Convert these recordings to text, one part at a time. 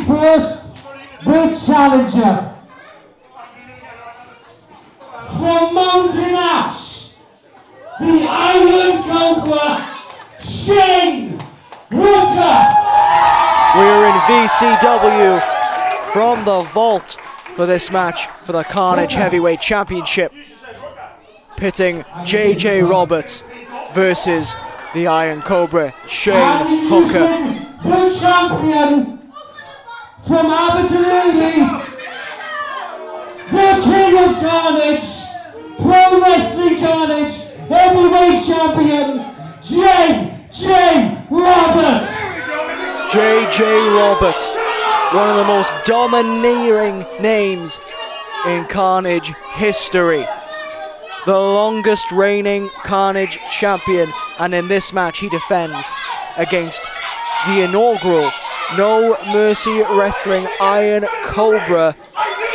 first, the challenger. From Mountain Ash, the Iron Cobra, Shane Hooker. We're in VCW from the vault for this match for the Karnage Heavyweight Championship, pitting JJ Roberts versus the Iron Cobra, Shane Hooker. The champion from Aberdeen, the King of Karnage, Pro Wrestling Karnage, Heavyweight Champion, JJ Roberts. JJ Roberts, one of the most domineering names in Karnage history. The longest reigning Karnage champion, and in this match he defends against the inaugural No Mercy Wrestling Iron Cobra,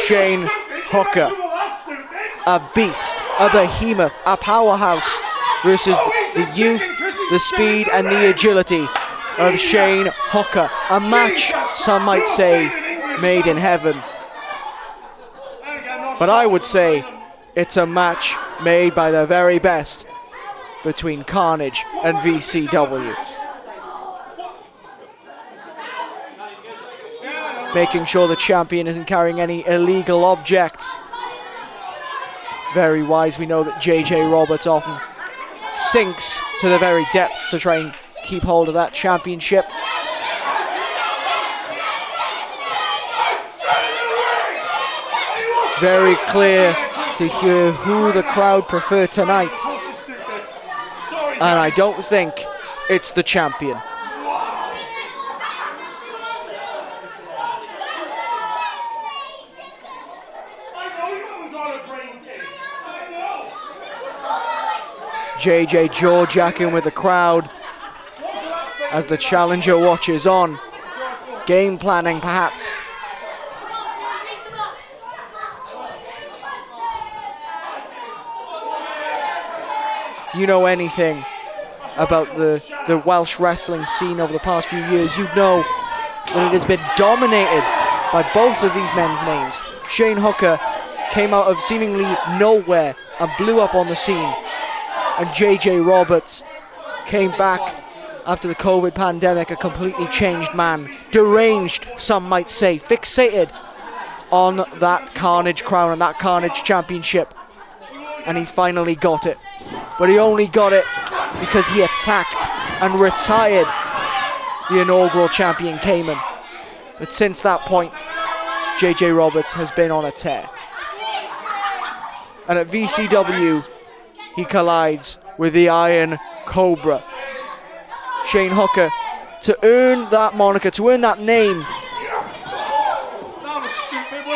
Shane Hooker. A beast, a behemoth, a powerhouse versus the youth, the speed and the agility of Shane Hooker. A match, some might say, made in heaven. But I would say it's a match made by the very best between Karnage and VCW. Making sure the champion isn't carrying any illegal objects. Very wise. We know that JJ Roberts often sinks to the very depths to try and keep hold of that championship. Very clear to hear who the crowd prefer tonight. And I don't think it's the champion. JJ jaw-jacking with the crowd as the challenger watches on. Game planning, perhaps. If you know anything about the Welsh wrestling scene over the past few years, you'd know that it has been dominated by both of these men's names. Shane Hooker came out of seemingly nowhere and blew up on the scene. And JJ Roberts came back after the COVID pandemic, a completely changed man. Deranged, some might say, fixated on that Karnage crown and that Karnage championship. And he finally got it. But he only got it because he attacked and retired the inaugural champion Cayman. But since that point, JJ Roberts has been on a tear. And at VCW, he collides with the Iron Cobra. Shane Hooker, to earn that moniker, to earn that name,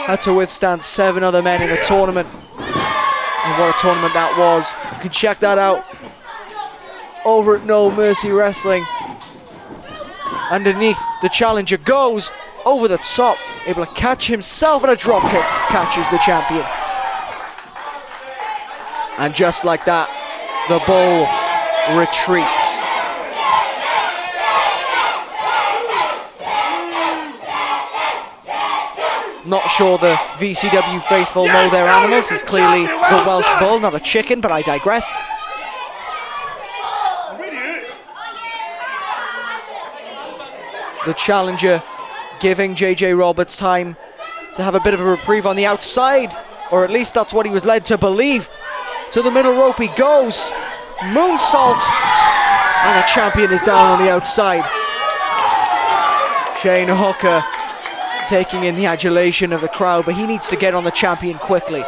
had to withstand 7 other men in a tournament. And what a tournament that was. You can check that out over at No Mercy Wrestling. Underneath, the challenger goes over the top, able to catch himself in a dropkick, catches the champion. And just like that, the bull retreats. Not sure the VCW faithful know their animals. He's clearly the Welsh bull, not a chicken, but I digress. The challenger giving JJ Roberts time to have a bit of a reprieve on the outside, or at least that's what he was led to believe. To the middle rope he goes. Moonsault. And the champion is down on the outside. Shane Hooker taking in the adulation of the crowd, but he needs to get on the champion quickly.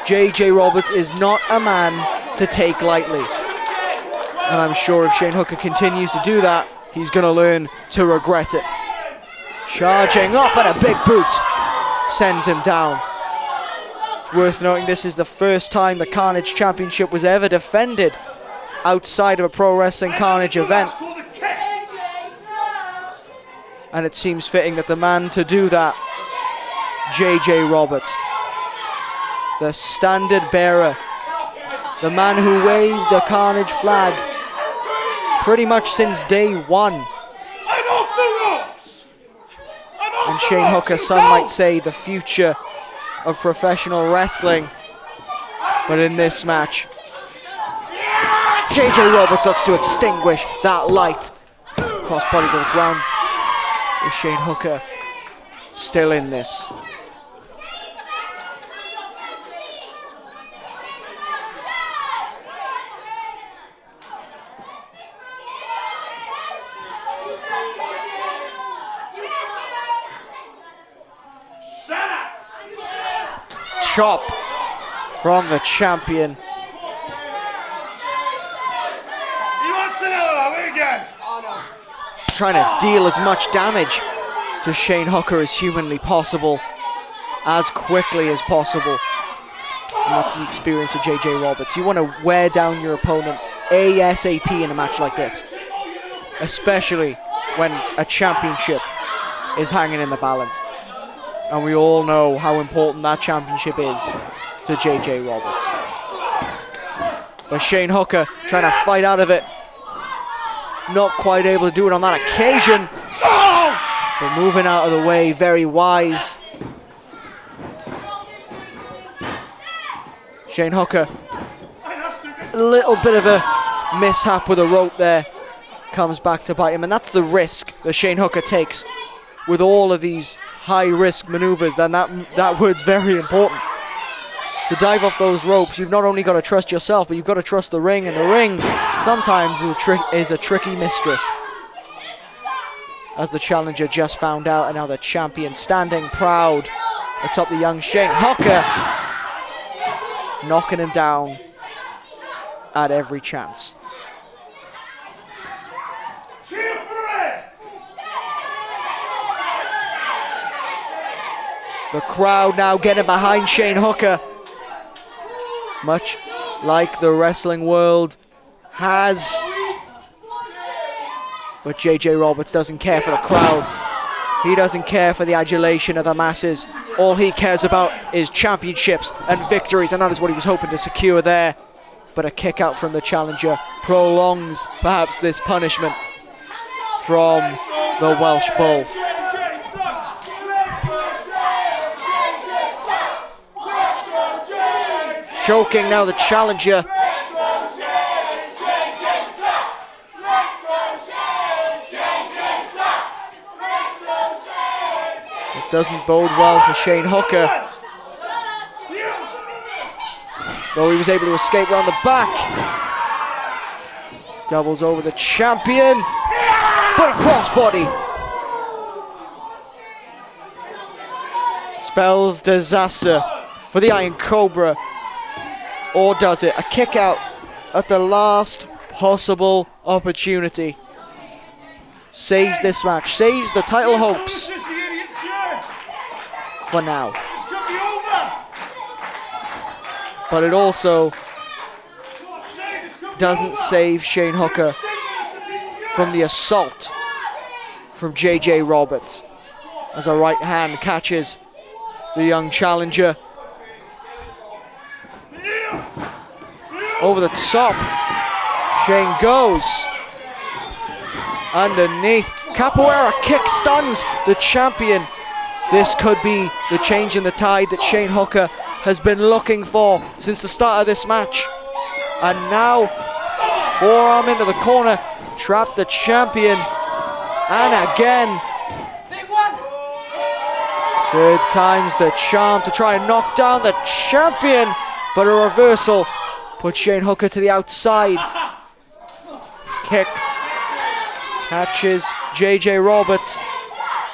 JJ Roberts is not a man to take lightly. And I'm sure if Shane Hooker continues to do that, he's going to learn to regret it. Charging up, and a big boot sends him down. It's worth noting this is the first time the Karnage Championship was ever defended outside of a Pro Wrestling Karnage event. And it seems fitting that the man to do that, JJ Roberts, the standard bearer, the man who waved the Karnage flag pretty much since day one. I'm off the ropes! I'm and Shane Hooker, some might say the future of professional wrestling. But in this match, JJ Roberts looks to extinguish that light. Crossbody to the ground. Is Shane Hooker still in this? Chop from the champion. He wants another again. Trying to deal as much damage to Shane Hooker as humanly possible, as quickly as possible. And that's the experience of JJ Roberts. You want to wear down your opponent ASAP in a match like this, especially when a championship is hanging in the balance. And we all know how important that championship is to JJ Roberts. But Shane Hooker trying to fight out of it. Not quite able to do it on that occasion. But moving out of the way, very wise. Shane Hooker, a little bit of a mishap with a rope there. Comes back to bite him, and that's the risk that Shane Hooker takes with all of these high-risk maneuvers. Then that word's very important. To dive off those ropes, you've not only got to trust yourself, but you've got to trust the ring, and the ring sometimes is a tricky mistress. As the challenger just found out, and now the champion standing proud atop the young Shane Hooker, knocking him down at every chance. The crowd now getting behind Shane Hooker, much like the wrestling world has. But JJ Roberts doesn't care for the crowd. He doesn't care for the adulation of the masses. All he cares about is championships and victories, and that is what he was hoping to secure there. But a kick out from the challenger prolongs perhaps this punishment from the Welsh Bull. Choking now the challenger. This doesn't bode well for Shane Hooker. Though he was able to escape around the back. Doubles over the champion. But a crossbody. Spells disaster for the Iron Cobra. Or does it? A kick out at the last possible opportunity. Saves this match, saves the title hopes for now. But it also doesn't save Shane Hooker from the assault from JJ Roberts as a right hand catches the young challenger. Over the top, Shane goes underneath. Capoeira kick stuns the champion. This could be the change in the tide that Shane Hooker has been looking for since the start of this match. And now, forearm into the corner, trap the champion. And again, third time's the charm to try and knock down the champion. But a reversal puts Shane Hooker to the outside. Kick. Catches JJ Roberts.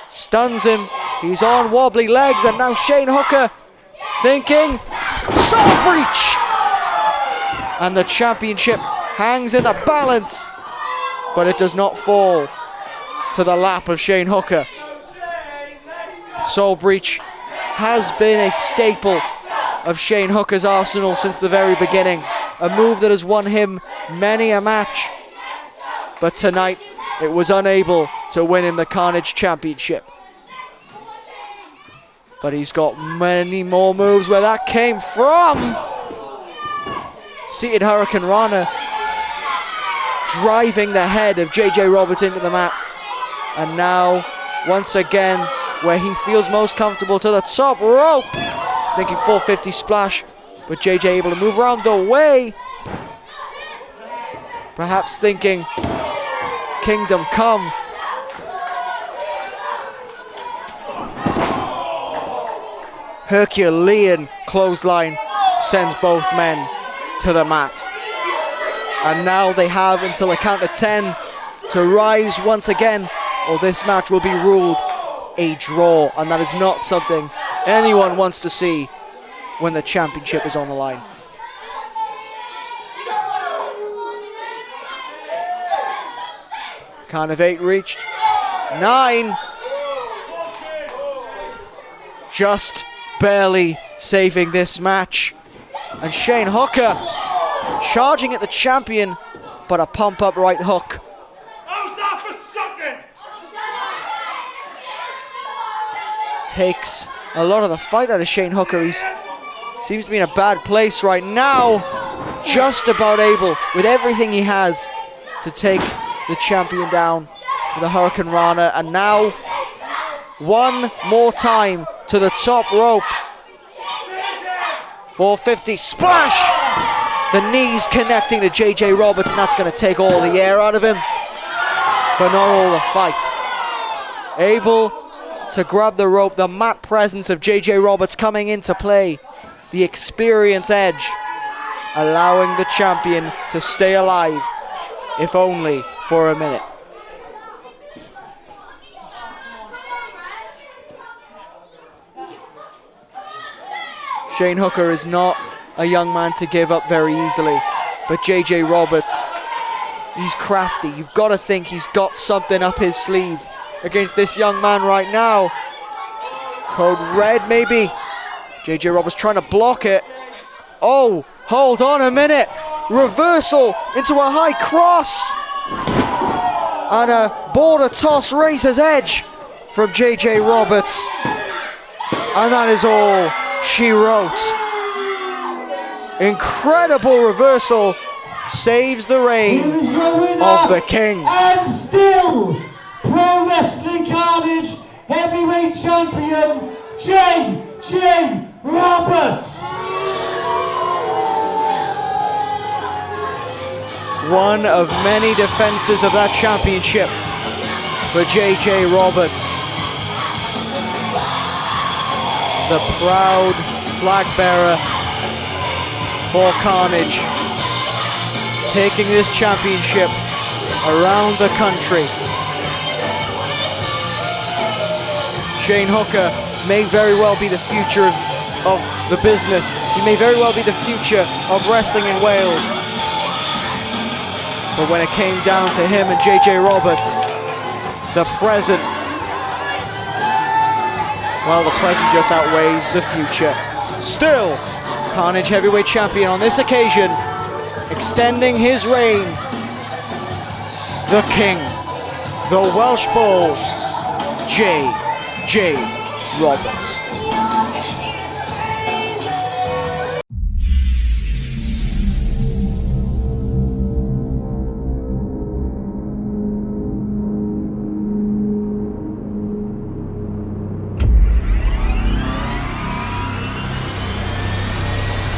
Stuns him. He's on wobbly legs, and now Shane Hooker thinking soul breach. And the championship hangs in the balance, but it does not fall to the lap of Shane Hooker. Soul breach has been a staple of Shane Hooker's arsenal since the very beginning. A move that has won him many a match. But tonight, it was unable to win him the Karnage Championship. But he's got many more moves where that came from. Seated Hurricane Rana driving the head of JJ Roberts into the mat. And now, once again, where he feels most comfortable, to the top rope. Thinking 450 splash, but JJ able to move around the way. Perhaps thinking Kingdom Come. Herculean clothesline sends both men to the mat. And now they have until a count of 10 to rise once again, or this match will be ruled a draw, and that is not something anyone wants to see when the championship is on the line. Count of 8 reached. 9. Just barely saving this match. And Shane Hooker charging at the champion, but a pump-up right hook. How's that for something? Takes a lot of the fight out of Shane Hooker. He seems to be in a bad place right now. Just about able, with everything he has, to take the champion down with a Hurricane Rana. And now, one more time to the top rope. 450 splash! The knees connecting to JJ Roberts, and that's going to take all the air out of him, but not all the fight. Able to grab the rope, the mat presence of JJ Roberts coming into play, the experience edge, allowing the champion to stay alive, if only for a minute. Shane Hooker is not a young man to give up very easily, but JJ Roberts, he's crafty. You've got to think he's got something up his sleeve against this young man right now. Code red maybe. JJ Roberts trying to block it. Oh, hold on a minute. Reversal into a high cross. And a border toss razor's edge from JJ Roberts. And that is all she wrote. Incredible reversal saves the reign of the king. And still, Pro Wrestling Karnage Heavyweight Champion, JJ Roberts. One of many defenses of that championship for JJ Roberts. The proud flag bearer for Karnage, taking this championship around the country. Shane Hooker may very well be the future of the business. He may very well be the future of wrestling in Wales. But when it came down to him and JJ Roberts, the present, well, the present just outweighs the future. Still, Karnage Heavyweight Champion on this occasion, extending his reign, the King, the Welsh Bull, JJ Roberts.